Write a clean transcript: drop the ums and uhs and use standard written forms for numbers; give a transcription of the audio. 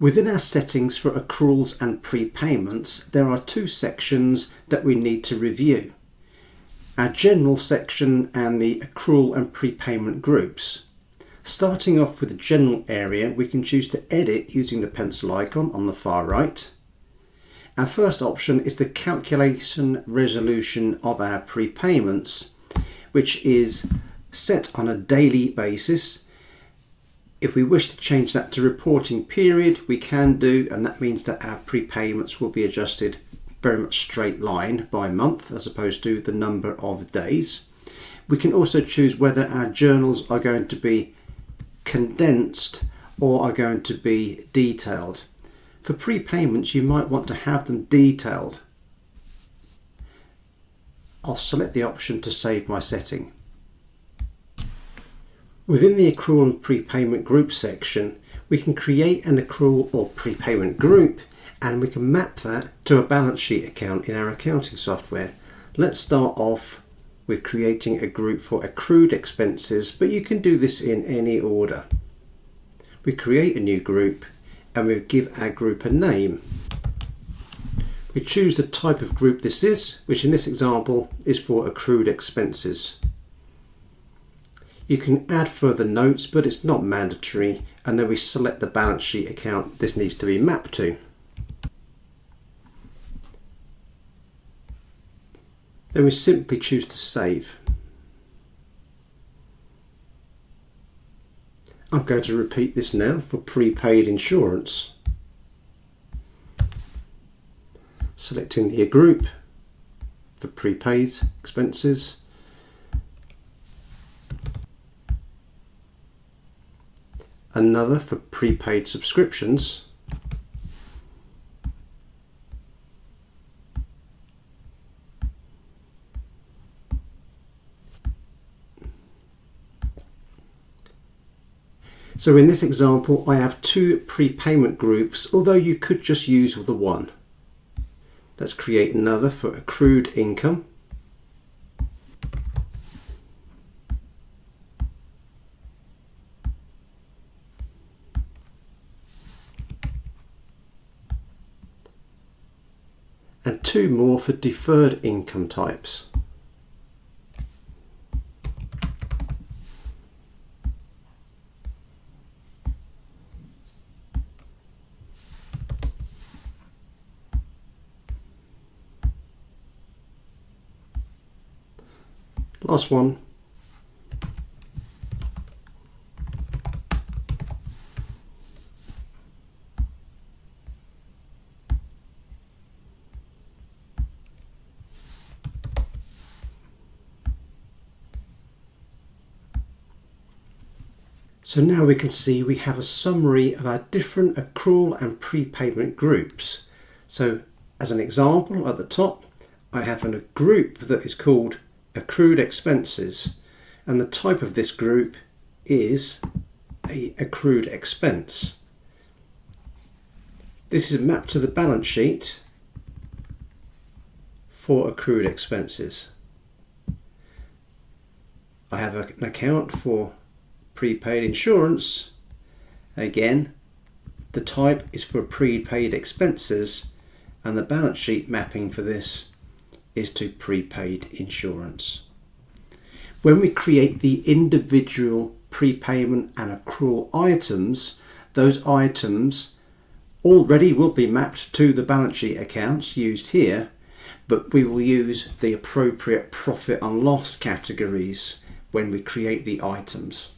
Within our settings for accruals and prepayments, there are two sections that we need to review. Our general section and the accrual and prepayment groups. Starting off with the general area, we can choose to edit using the pencil icon on the far right. Our first option is the calculation resolution of our prepayments, which is set on a daily basis. If we wish to change that to reporting period, we can do, and that means that our prepayments will be adjusted very much straight line by month as opposed to the number of days. We can also choose whether our journals are going to be condensed or are going to be detailed. For prepayments, you might want to have them detailed. I'll select the option to save my setting. Within the accrual and prepayment group section, we can create an accrual or prepayment group, and we can map that to a balance sheet account in our accounting software. Let's start off with creating a group for accrued expenses, but you can do this in any order. We create a new group and we give our group a name. We choose the type of group this is, which in this example is for accrued expenses. You can add further notes, but it's not mandatory, and then we select the balance sheet account this needs to be mapped to. Then we simply choose to save. I'm going to repeat this now for prepaid insurance. Selecting the group for prepaid expenses. Another for prepaid subscriptions. So in this example, I have two prepayment groups, although you could just use the one. Let's create another for accrued income. And two more for deferred income types. Last one. So now we can see we have a summary of our different accrual and prepayment groups. So as an example, at the top, I have a group that is called accrued expenses, and the type of this group is a accrued expense. This is mapped to the balance sheet for accrued expenses. I have an account for prepaid insurance. Again, the type is for prepaid expenses, and the balance sheet mapping for this is to prepaid insurance. When we create the individual prepayment and accrual items, those items already will be mapped to the balance sheet accounts used here, but we will use the appropriate profit and loss categories when we create the items.